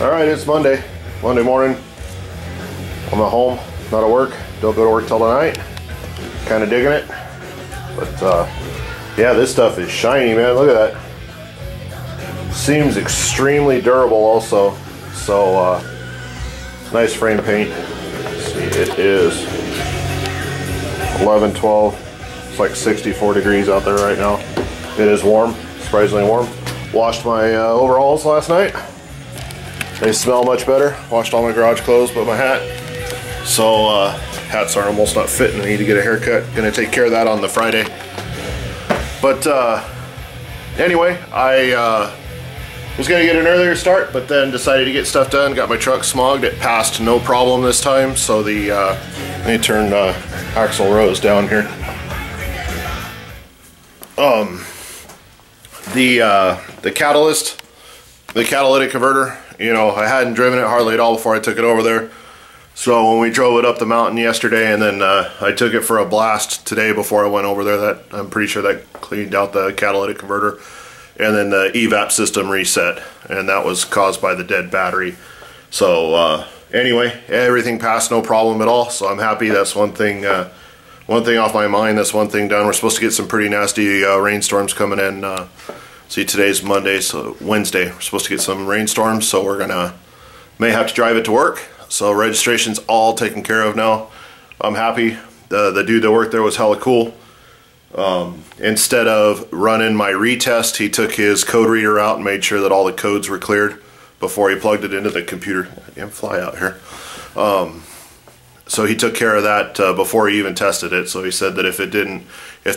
Alright, it's Monday morning. I'm at home, not at work. Don't go to work till tonight. Kind of digging it. But yeah, this stuff is shiny, man. Look at that. Seems extremely durable also. So nice frame paint. Let's see, it is 11, 12. It's like 64 degrees out there right now. It is warm, surprisingly warm. Washed my overalls last night. They smell much better. Washed all my garage clothes but my hat. So hats are almost not fitting. I need to get a haircut. Gonna take care of that on the Friday. But anyway, I was gonna get an earlier start, but then decided to get stuff done. Got my truck smogged. It passed no problem this time. So the let me turn axle rows down here. The catalyst, the catalytic converter, you know, I hadn't driven it hardly at all before I took it over there. So when we drove it up the mountain yesterday, and then I took it for a blast today before I went over there, that I'm pretty sure that cleaned out the catalytic converter, and then the evap system reset, and that was caused by the dead battery. So anyway, everything passed no problem at all. So I'm happy. That's one thing off my mind. That's one thing done. We're supposed to get some pretty nasty rainstorms coming in. See, today's Monday, so Wednesday. We're supposed to get some rainstorms, so we're gonna may have to drive it to work. So registration's all taken care of now. I'm happy. The dude that worked there was hella cool. Instead of running my retest, he took his code reader out and made sure that all the codes were cleared before he plugged it into the computer. Damn fly out here. So he took care of that before he even tested it. So he said that if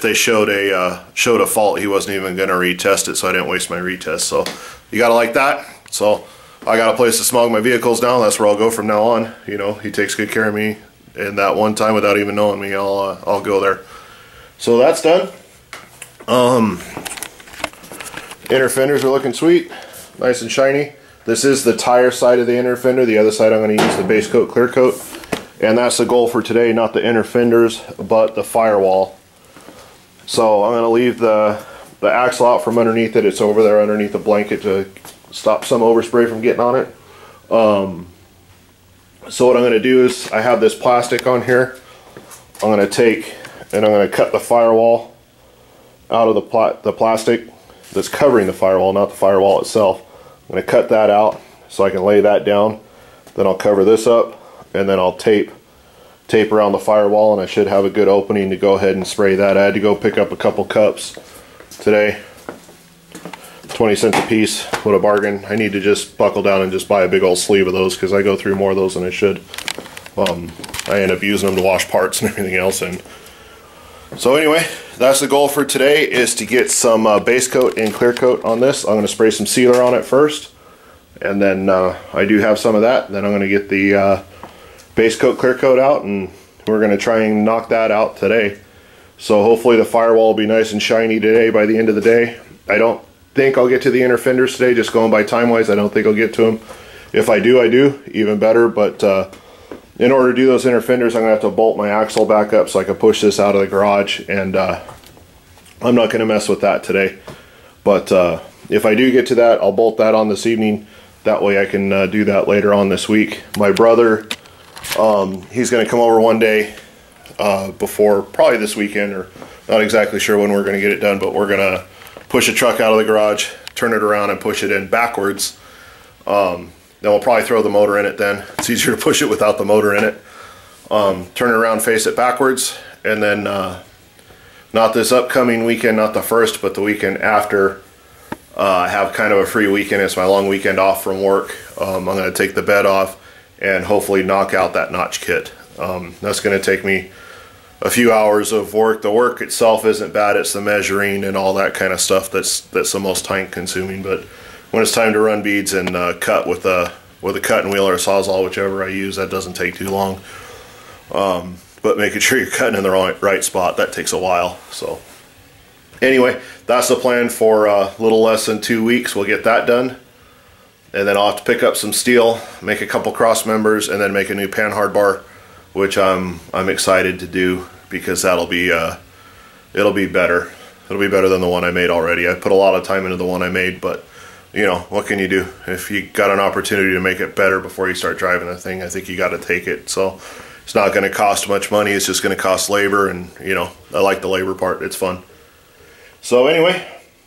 they showed a fault, he wasn't even going to retest it. So I didn't waste my retest. So you gotta like that. So I got a place to smog my vehicles now. That's where I'll go from now on. You know, he takes good care of me. And that one time, without even knowing me, I'll go there. So that's done. Inner fenders are looking sweet, nice and shiny. This is the tire side of the inner fender. The other side I'm going to use the base coat, clear coat. And that's the goal for today, not the inner fenders, but the firewall. So I'm going to leave the axle out from underneath it. It's over there underneath the blanket to stop some overspray from getting on it. So what I'm going to do is, I have this plastic on here. I'm going to take and I'm going to cut the firewall out of the plastic that's covering the firewall, not the firewall itself. I'm going to cut that out so I can lay that down. Then I'll cover this up, and then I'll tape around the firewall, and I should have a good opening to go ahead and spray that. I had to go pick up a couple cups today, 20 cents a piece. What a bargain. I need to just buckle down and just buy a big old sleeve of those, because I go through more of those than I should. I end up using them to wash parts and everything else in. So anyway, that's the goal for today, is to get some base coat and clear coat on this. I'm going to spray some sealer on it first, and then I do have some of that. Then I'm going to get the base coat, clear coat out, and we're going to try and knock that out today. So hopefully the firewall will be nice and shiny today by the end of the day. I don't think I'll get to the inner fenders today, just going by time wise. I don't think I'll get to them. If I do, I do, even better. But in order to do those inner fenders, I'm going to have to bolt my axle back up so I can push this out of the garage, and I'm not going to mess with that today. But if I do get to that, I'll bolt that on this evening. That way I can do that later on this week. My brother, he's going to come over one day before, probably this weekend, or not exactly sure when we're going to get it done, but we're going to push a truck out of the garage, turn it around, and push it in backwards. Then we'll probably throw the motor in it then. It's easier to push it without the motor in it. Turn it around, face it backwards, and then not this upcoming weekend, not the first, but the weekend after, I have kind of a free weekend. It's my long weekend off from work. I'm going to take the bed off and hopefully knock out that notch kit. That's going to take me a few hours of work. The work itself isn't bad. It's the measuring and all that kind of stuff that's the most time consuming. But when it's time to run beads and cut with a cutting wheel or a sawzall, whichever I use, that doesn't take too long. But making sure you're cutting in the right spot, that takes a while. So anyway, that's the plan for a little less than 2 weeks. We'll get that done, and then I'll have to pick up some steel, make a couple cross members, and then make a new panhard bar, which I'm excited to do, because it'll be better. It'll be better than the one I made already. I put a lot of time into the one I made, but you know, what can you do? If you got an opportunity to make it better before you start driving the thing, I think you got to take it. So it's not going to cost much money. It's just going to cost labor, and you know, I like the labor part. It's fun. So anyway,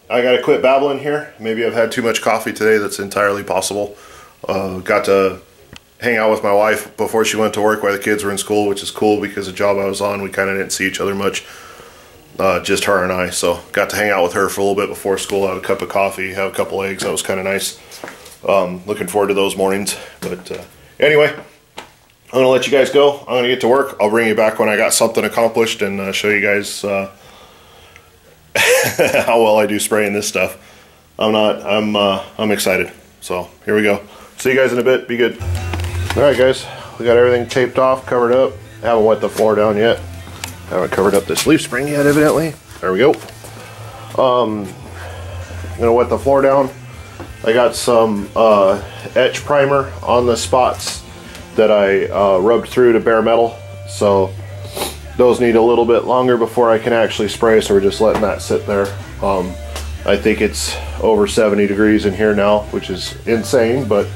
I got to quit babbling here. Maybe I've had too much coffee today. That's entirely possible. Got to hang out with my wife before she went to work while the kids were in school, which is cool because the job I was on, we kind of didn't see each other much. Just her and I. So got to hang out with her for a little bit before school, have a cup of coffee, have a couple eggs. That was kind of nice. Looking forward to those mornings. But anyway, I'm going to let you guys go. I'm going to get to work. I'll bring you back when I got something accomplished and show you guys how well I do spraying this stuff. I'm excited. So here we go. See you guys in a bit. Be good. Alright guys, we got everything taped off, covered up. Haven't wet the floor down yet. Haven't covered up this leaf spring yet, evidently. There we go. I'm gonna wet the floor down. I got some etch primer on the spots that I rubbed through to bare metal. So those need a little bit longer before I can actually spray, so we're just letting that sit there. I think it's over 70 degrees in here now, which is insane, but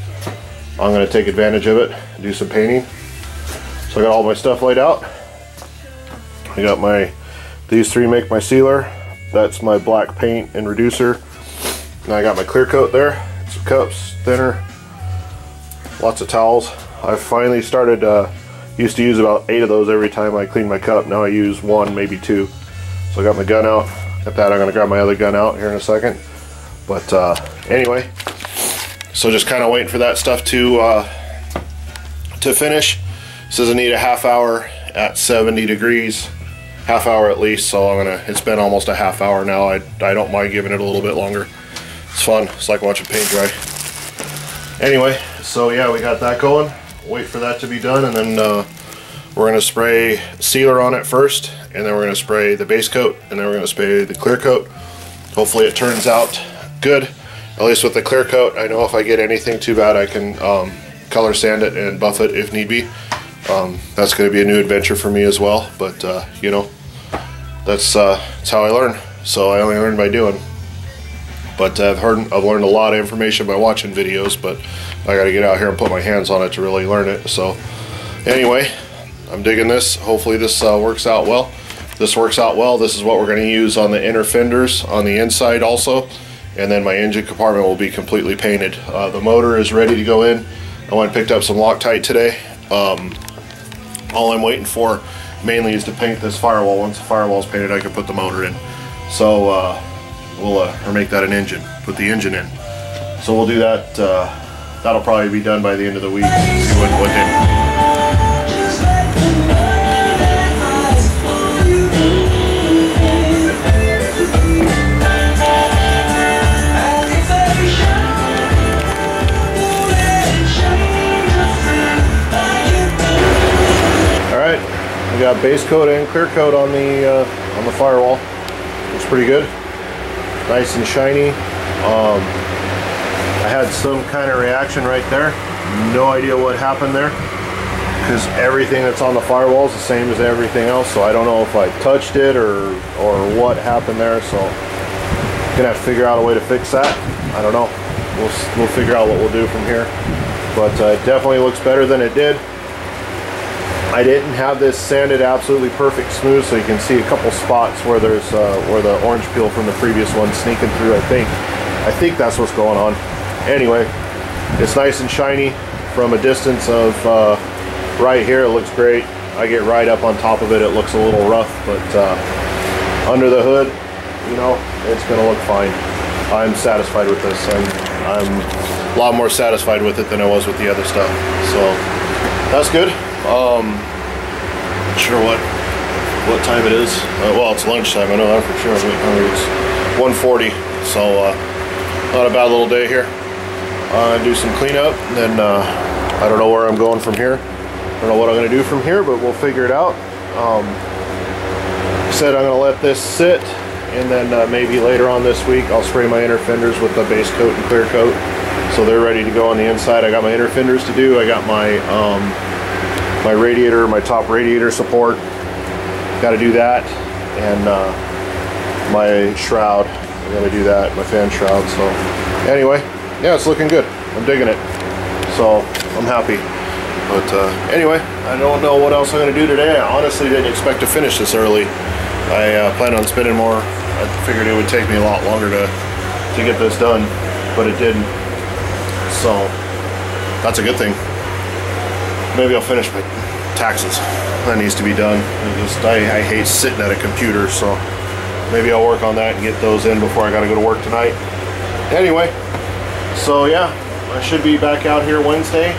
I'm going to take advantage of it and do some painting. So I got all my stuff laid out. I got these three make my sealer. That's my black paint and reducer. And I got my clear coat there. Some cups, thinner, lots of towels. I finally started, used to use about 8 of those every time I clean my cup. Now I use 1, maybe 2. So I got my gun out. At that, I'm going to grab my other gun out here in a second. But anyway, so just kind of waiting for that stuff to finish. It says I need a half hour at 70 degrees, half hour at least. So it's been almost a half hour now. I don't mind giving it a little bit longer. It's fun. It's like watching paint dry. Anyway, so yeah, we got that going. Wait for that to be done, and then we're going to spray sealer on it first, and then we're going to spray the base coat, and then we're going to spray the clear coat. Hopefully it turns out good. At least with the clear coat, I know if I get anything too bad, I can color sand it and buff it if need be. That's going to be a new adventure for me as well, but you know, that's how I learn. So I only learn by doing. But I've learned a lot of information by watching videos, but I got to get out here and put my hands on it to really learn it. So anyway, I'm digging this. Hopefully this works out well. If this works out well, this is what we're going to use on the inner fenders on the inside also. And then my engine compartment will be completely painted. The motor is ready to go in. I went and picked up some Loctite today. All I'm waiting for mainly is to paint this firewall. Once the firewall is painted, I can put the motor in. So we'll make that an engine, put the engine in. So we'll do that. That'll probably be done by the end of the week. See what day. We got base coat and clear coat on the firewall. Looks pretty good, nice and shiny. I had some kind of reaction right there. No idea what happened there, because everything that's on the firewall is the same as everything else. So I don't know if I touched it or what happened there. So gonna have to figure out a way to fix that. I don't know. We'll figure out what we'll do from here. But it definitely looks better than it did. I didn't have this sanded absolutely perfect smooth, so you can see a couple spots where there's where the orange peel from the previous one sneaking through. I think that's what's going on. Anyway, it's nice and shiny from a distance of right here. It looks great. I get right up on top of it. It looks a little rough, but under the hood, you know, it's gonna look fine. I'm satisfied with this. I'm a lot more satisfied with it than I was with the other stuff. So that's good. Not sure what time it is. Well, it's lunchtime. I know that for sure. It's 1:40, so not a bad little day here. Do some cleanup, and then I don't know where I'm going from here. I don't know what I'm going to do from here, but we'll figure it out. I said I'm going to let this sit, and then maybe later on this week I'll spray my inner fenders with the base coat and clear coat, so they're ready to go on the inside. I got my inner fenders to do. I got my my radiator, my top radiator support. Got to do that, and my shroud. I got to do that, my fan shroud. So anyway. yeah, it's looking good. I'm digging it. So I'm happy. But anyway, I don't know what else I'm going to do today. I honestly didn't expect to finish this early. I planned on spending more. I figured it would take me a lot longer to get this done, but it didn't. So that's a good thing. Maybe I'll finish my taxes. That needs to be done. I hate sitting at a computer, so maybe I'll work on that and get those in before I got to go to work tonight. Anyway, so yeah, I should be back out here Wednesday.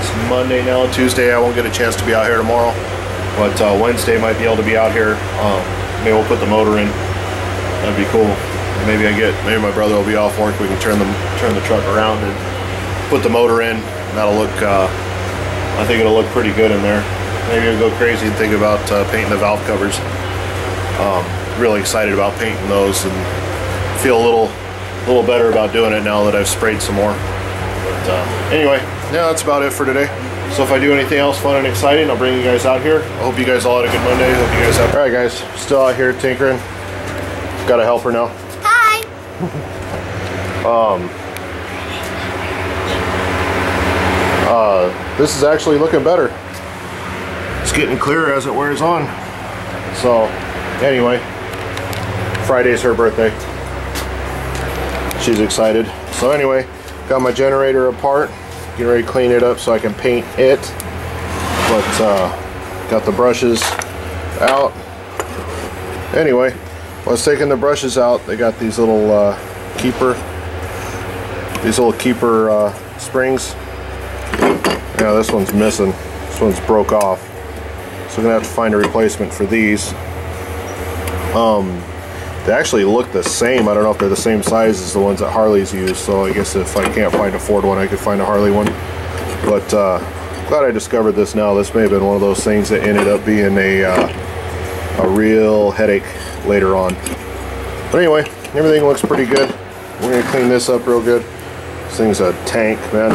It's Monday now. Tuesday I won't get a chance to be out here tomorrow, but Wednesday might be able to be out here. Maybe we'll put the motor in. That'd be cool. Maybe my brother will be off work. We can turn the truck around and put the motor in. That'll look. I think it'll look pretty good in there. Maybe I'll go crazy and think about painting the valve covers. Really excited about painting those and feel a little better about doing it now that I've sprayed some more. But anyway, yeah, that's about it for today. So if I do anything else fun and exciting, I'll bring you guys out here. I hope you guys all had a good Monday. Hope you guys have. All right, guys, still out here tinkering. Got a helper now. Hi. This is actually looking better. It's getting clearer as it wears on. So anyway, Friday's her birthday. She's excited. So anyway, got my generator apart, getting ready to clean it up so I can paint it. But got the brushes out. Anyway, while I was taking the brushes out, they got these little keeper springs. Yeah, this one's missing. This one's broke off. So I'm gonna have to find a replacement for these. They actually look the same. I don't know if they're the same size as the ones that Harley's use. So I guess if I can't find a Ford one, I could find a Harley one. But glad I discovered this now. This may have been one of those things that ended up being a real headache later on. But anyway, everything looks pretty good. We're gonna clean this up real good. This thing's a tank, man.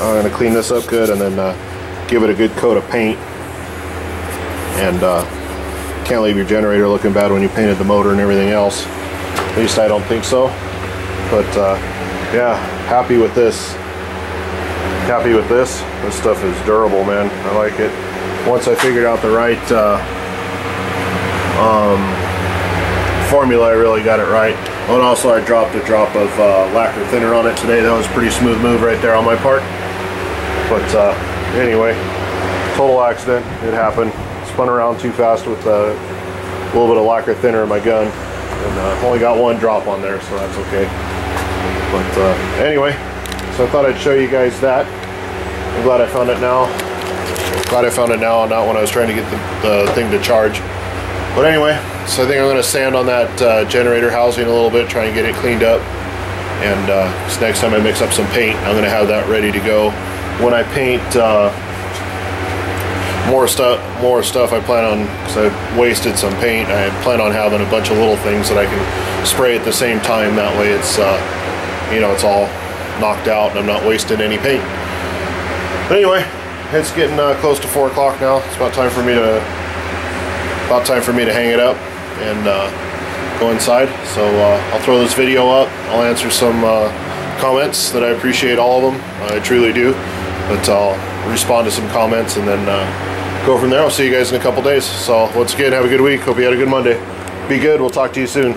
I'm gonna clean this up good and then give it a good coat of paint. And can't leave your generator looking bad when you painted the motor and everything else. At least I don't think so. But yeah, happy with this. Happy with this. This stuff is durable, man. I like it. Once I figured out the right formula, I really got it right. Oh, and also I dropped a drop of lacquer thinner on it today. That was a pretty smooth move right there on my part. But anyway, total accident. It happened. Spun around too fast with a little bit of lacquer thinner in my gun, and only got one drop on there, so that's okay. But anyway, so I thought I'd show you guys that. I'm glad I found it now. Glad I found it now, not when I was trying to get the thing to charge. But anyway, so I think I'm going to sand on that generator housing a little bit, try and get it cleaned up. And next time I mix up some paint, I'm going to have that ready to go. When I paint more stuff I plan on, because I wasted some paint, I plan on having a bunch of little things that I can spray at the same time. That way it's you know, it's all knocked out and I'm not wasting any paint. But anyway, it's getting close to 4 o'clock now. It's about time for me to hang it up and go inside. So I'll throw this video up. I'll answer some comments that I appreciate, all of them. I truly do. But I'll respond to some comments and then go from there. I'll see you guys in a couple days. So once again, have a good week. Hope you had a good Monday. Be good. We'll talk to you soon.